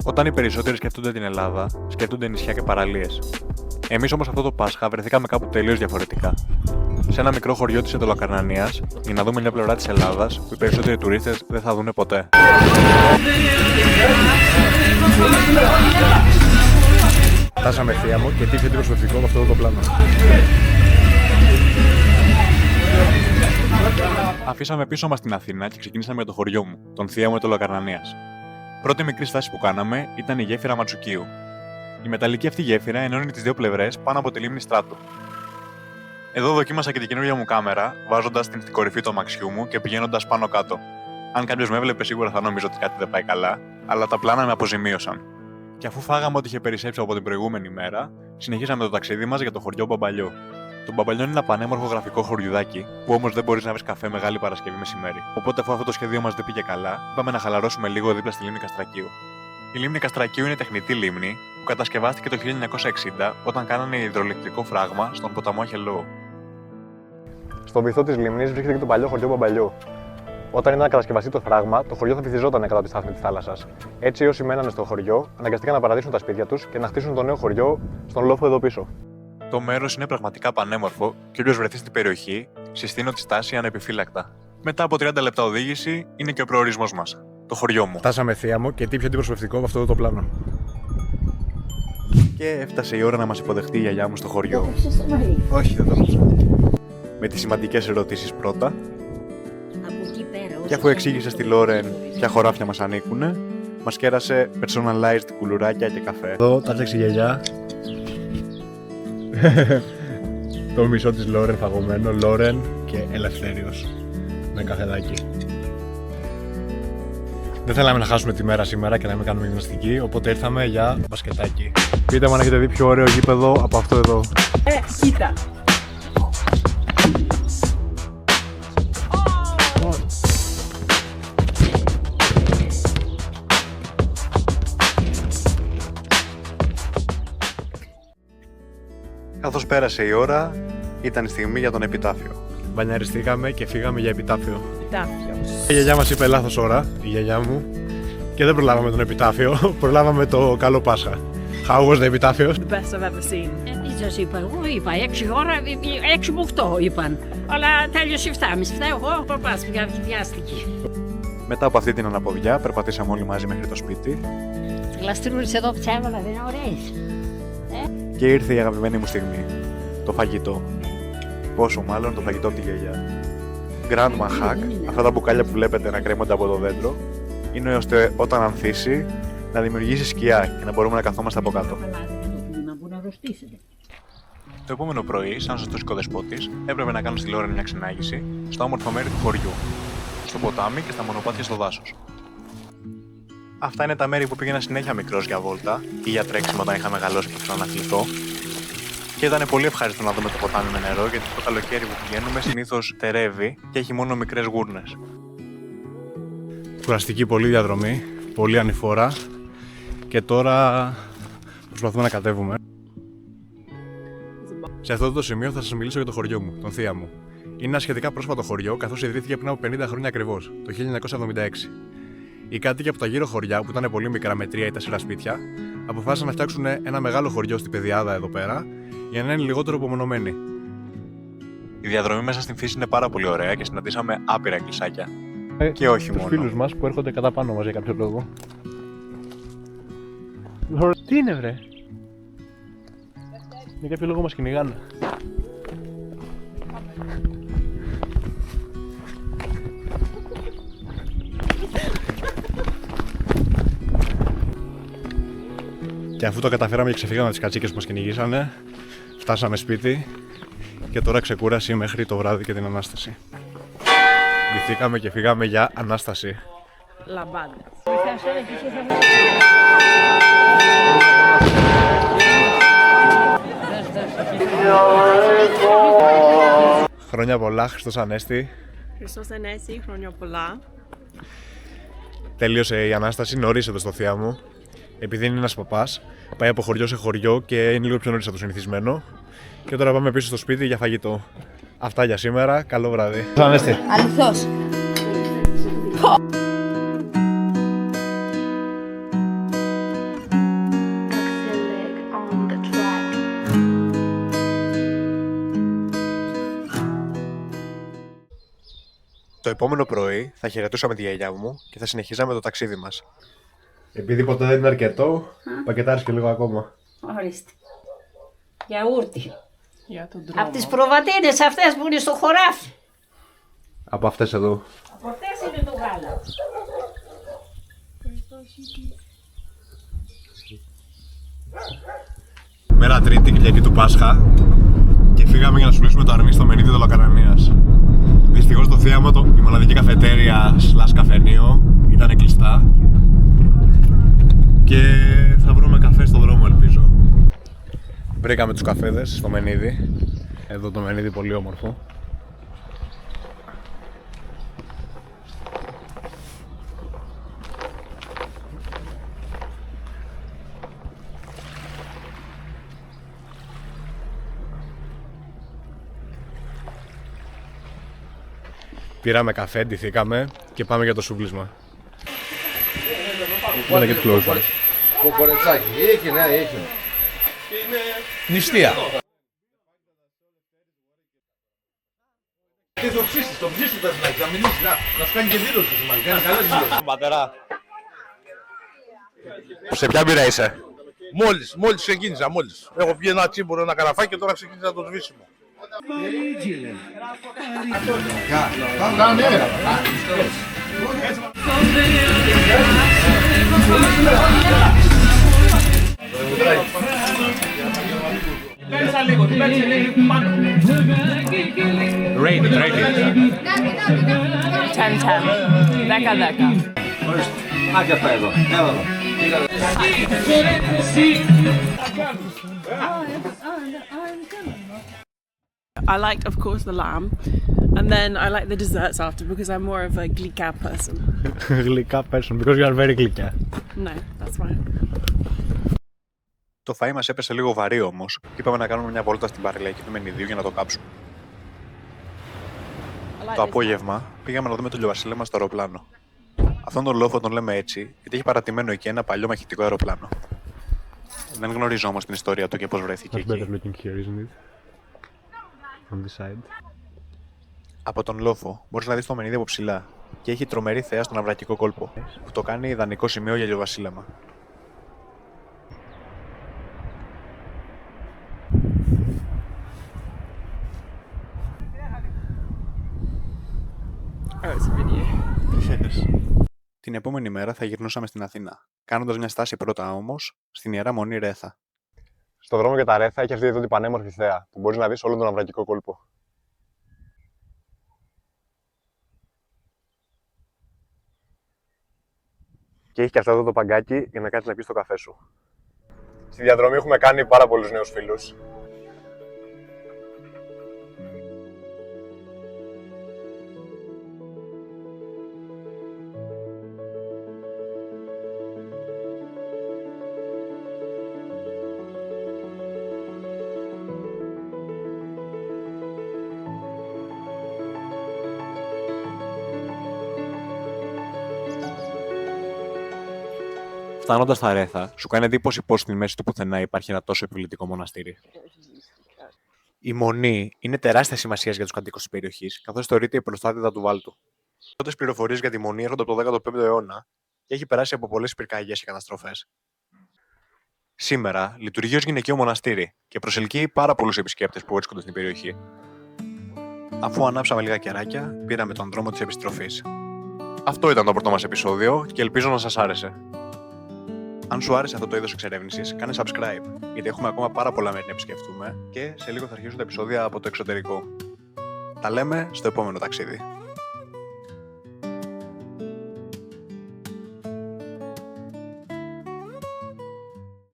Όταν οι περισσότεροι σκέφτονται την Ελλάδα, σκέφτονται νησιά και παραλίες. Εμείς όμως αυτό το Πάσχα βρεθήκαμε κάπου τελείως διαφορετικά. Σε ένα μικρό χωριό της Ετωλοκαρνανίας, για να δούμε μια πλευρά της Ελλάδας που οι περισσότεροι τουρίστες δεν θα δούνε ποτέ. Φτάσαμε θεία μου και τι πιο προσωπικό από αυτό το πλάνο. Αφήσαμε πίσω μας την Αθήνα και ξεκινήσαμε για το χωριό μου, τον θεία μου Ετωλοκαρνανίας. Πρώτη μικρή στάση που κάναμε ήταν η γέφυρα Ματσουκίου. Η μεταλλική αυτή γέφυρα ενώνει τις δύο πλευρές πάνω από τη λίμνη Στράτου. Εδώ δοκίμασα και την καινούργια μου κάμερα, βάζοντας την στην κορυφή του αμαξιού μου και πηγαίνοντας πάνω κάτω. Αν κάποιος με έβλεπε, σίγουρα θα νόμιζε ότι κάτι δεν πάει καλά, αλλά τα πλάνα με αποζημίωσαν. Και αφού φάγαμε ό,τι είχε περισσέψει από την προηγούμενη μέρα, συνεχίσαμε το ταξίδι μας για το χωριό Μπαμπαλιό. Το Μπαμπαλιό είναι ένα πανέμορφο γραφικό χωριουδάκι, που όμως δεν μπορείς να βρεις καφέ Μεγάλη Παρασκευή μεσημέρι. Οπότε, αφού αυτό το σχέδιο μας δεν πήγε καλά, είπαμε να χαλαρώσουμε λίγο δίπλα στη λίμνη Καστρακίου. Η λίμνη Καστρακίου είναι τεχνητή λίμνη που κατασκευάστηκε το 1960 όταν κάνανε υδροελεκτρικό φράγμα στον ποταμό Αχελώο. Στον βυθό της λίμνης βρίσκεται και το παλιό χωριό Μπαμπαλιό. Όταν ήταν να κατασκευαστεί το φράγμα, το χωριό θα βυθιζόταν κατά τη στάθμη τη θάλασσα. Έτσι, όσοι μένανε στο χωριό, αναγκαστήκαν να παραδείσουν τα σπίτια τους και να χτίσουν το νέο χωριό στον λόφο εδώ πίσω. Το μέρος είναι πραγματικά πανέμορφο και όποιος βρεθεί στην περιοχή, συστήνω τη στάση ανεπιφύλακτα. Μετά από 30 λεπτά οδήγηση είναι και ο προορισμός μας, το χωριό μου. Φτάσαμε θεία μου και τι πιο αντιπροσωπευτικό από αυτό το πλάνο. Και έφτασε η ώρα να μας υποδεχτεί η γιαγιά μου στο χωριό. Όχι, δεν το έπαιξα. Με τις σημαντικές ερωτήσεις πρώτα. Και αφού εξήγησε στη Λόρεν ποια χωράφια μας ανήκουνε, μας κέρασε personalized κουλουράκια και καφέ. Εδώ τα φτιάξει η γιαγιά. Το μισό της Λόρεν φαγωμένο, Λόρεν και Ελευθέριος. Με καφεδάκι. Δεν θέλαμε να χάσουμε τη μέρα σήμερα και να μην κάνουμε γυμναστική, οπότε ήρθαμε για μπασκετάκι. Πείτε μου αν έχετε δει πιο ωραίο γήπεδο από αυτό εδώ. Κοίτα. Καθώς πέρασε η ώρα, ήταν η στιγμή για τον επιτάφιο. Μπανιαριστήκαμε και φύγαμε για επιτάφιο. Επιτάφιος. Η γιαγιά μας είπε λάθος ώρα, η γιαγιά μου, και δεν προλάβαμε τον επιτάφιο, προλάβαμε το καλό Πάσχα. How was the επιτάφιος? The best I've ever seen. Σας είπα, εγώ είπα 6 ώρα, 6 με 8 είπαν. Αλλά τέλειωσε 7.30, εγώ παπάς πήγα βιάστηκε. Μετά από αυτή την αναποδιά, περπατήσαμε όλοι μαζί μέχρι το σπίτι. Γλαστρούλες εδώ που τσάβαλα, δεν είναι ωραίες. Και ήρθε η αγαπημένη μου στιγμή. Το φαγητό. Πόσο μάλλον το φαγητό από τη γιαγιά. Grandma hack, αυτά τα μπουκάλια που βλέπετε να κρέμονται από το δέντρο, είναι ώστε όταν ανθίσει να δημιουργήσει σκιά και να μπορούμε να καθόμαστε από κάτω. Το επόμενο πρωί, σαν σωστός οικοδεσπότης, έπρεπε να κάνω στη Λόρεν μια ξενάγηση στα όμορφα μέρη του χωριού, στο ποτάμι και στα μονοπάτια στο δάσος. Αυτά είναι τα μέρη που πήγαινα συνέχεια μικρός για βόλτα ή για τρέξιμο όταν είχα μεγαλώσει και ήθελα να αθληθώ. Και ήταν πολύ ευχάριστο να δούμε το ποτάμι με νερό, γιατί το καλοκαίρι που πηγαίνουμε συνήθως τερεύει και έχει μόνο μικρές γούρνες. Κουραστική πολύ διαδρομή, πολύ ανηφόρα και τώρα προσπαθούμε να κατέβουμε. Σε αυτό το σημείο θα σας μιλήσω για το χωριό μου, τον θεία μου. Είναι ένα σχετικά πρόσφατο χωριό, καθώς ιδρύθηκε πριν από 50 χρόνια ακριβώς, το 1976. Οι κάτοικοι από τα γύρω χωριά, που ήταν πολύ μικρά με 3 ή 4 σπίτια, αποφάσισαν να φτιάξουν ένα μεγάλο χωριό στην πεδιάδα εδώ πέρα, για να είναι λιγότερο απομονωμένοι. Η διαδρομή μέσα στην φύση είναι πάρα πολύ ωραία και συναντήσαμε άπειρα εκκλησάκια. Και όχι τους μόνο. φίλους μας που έρχονται κατά πάνω μας για κάποιο λόγο. Τι είναι βρε? Για κάποιο λόγο μας κυνηγάνε. Και αφού το καταφέραμε και ξεφύγαμε τις κατσίκες που μας κυνηγήσανε, φτάσαμε σπίτι και τώρα ξεκούραση μέχρι το βράδυ και την Ανάσταση. Ντυθήκαμε και φύγαμε για Ανάσταση. Λαμπάντα. Χρόνια πολλά, Χριστός Ανέστη. Χριστός Ανέστη, χρόνια πολλά. Τέλειωσε η Ανάσταση νωρίς εδώ στο θεία μου. Επειδή είναι ένας παπάς, πάει από χωριό σε χωριό και είναι λίγο πιο νωρίς από το συνηθισμένο. Και τώρα πάμε πίσω στο σπίτι για φαγητό. Αυτά για σήμερα. Καλό βράδυ. Χριστός Ανέστη. Αληθώς. επόμενο πρωί θα χαιρετούσαμε τη γιαγιά μου και θα συνεχίζαμε το ταξίδι μας. Επειδή ποτέ δεν είναι αρκετό, πακετάρεις και λίγο ακόμα. Ορίστε. Γιαούρτι. Για τον δρόμο. Από τις προβατίνες αυτές που είναι στο χωράφι. Από αυτές εδώ. Από αυτές είναι το γάλα. Μέρα Τρίτη, Κυριακή του Πάσχα, και φύγαμε για να σουλήσουμε το αρνί στο μενίδι του Λοκαρνανίας. Δυστυχώς το θίαμα, η μοναδική καφετέρια / καφενείο ήταν κλειστά και θα βρούμε καφέ στο δρόμο, ελπίζω. Βρήκαμε τους καφέδες στο μενίδι. Εδώ το μενίδι πολύ όμορφο. Πήραμε καφέ, ντυθήκαμε και πάμε για το σούβλισμα. Wanna get closer. Κοκορετσάκι, έχει, ναι, έχει. Νηστεία. Τι το ψήσεις, το ψήσεις πες να μιλήσεις, να σου κάνει και δήλωση σημαντικά, κάνει καλές δήλωση. Πατέρα, σε ποια μπύρα είσαι? Μόλις ξεκίνησα, μόλις. Έχω βγει ένα τσίμπορο, ένα καραφάκι και τώρα ξεκίνησα το σβήσιμο. Rate it. 10-10. 10-10. Άντε αυτά εδώ, έλα εδώ. I liked, of course, the lamb. And then I like the desserts after because I'm more of a glyka person. Γλυκά person, because you are very γλυκιά. No, that's fine. Το φαΐ μας έπεσε λίγο βαρύ όμως και είπαμε να κάνουμε μια βόλτα στην παραλιακή του μενιδίου για να το κάψουμε. Το απόγευμα πήγαμε να δούμε το ηλιοβασίλεμα στο αεροπλάνο. Αυτόν τον λόφο τον λέμε έτσι γιατί έχει παρατημένο εκεί ένα παλιό μαχητικό αεροπλάνο. Δεν γνωρίζω όμως την ιστορία του και πώς βρέθηκε εκεί. Από τον λόφο μπορείς να δεις το μενίδι από ψηλά και έχει τρομερή θέα στον αυρακικό κόλπο, που το κάνει ιδανικό σημείο για ηλιοβασίλεμα. Oh, it's a video. Την επόμενη μέρα θα γυρνούσαμε στην Αθήνα, κάνοντας μια στάση πρώτα όμως στην Ιερά Μονή Ρέθα. Στο δρόμο για τα Ρέθα έχει αυτή εδώ την πανέμορφη θέα που μπορείς να δεις όλο τον αυρακικό κόλπο. Και έχει και αυτό εδώ το παγκάκι για να κάτσεις να πεις το καφέ σου. Στη διαδρομή έχουμε κάνει πάρα πολλούς νέους φίλους. Φτάνοντας στα Ρέθα, σου κάνει εντύπωση πως στη μέση του πουθενά υπάρχει ένα τόσο επιβλητικό μοναστήρι. Η Μονή είναι τεράστια σημασία για τους κατοίκους της περιοχής, καθώς θεωρείται η προστάτηδα του Βάλτου. Οι πρώτες πληροφορίες για τη Μονή έρχονται από το 15ο αιώνα και έχει περάσει από πολλές πυρκαγιές και καταστροφές. Σήμερα λειτουργεί ως γυναικείο μοναστήρι και προσελκύει πάρα πολλούς επισκέπτες που βρίσκονται στην περιοχή. Αφού ανάψαμε λίγα κεράκια, πήραμε τον δρόμο της επιστροφής. Αυτό ήταν το πρώτο μας επεισόδιο και ελπίζω να σας άρεσε. Αν σου άρεσε αυτό το είδος εξερεύνησης, κάνε subscribe, γιατί έχουμε ακόμα πάρα πολλά μέρη να επισκεφτούμε και σε λίγο θα αρχίσουν τα επεισόδια από το εξωτερικό. Τα λέμε στο επόμενο ταξίδι.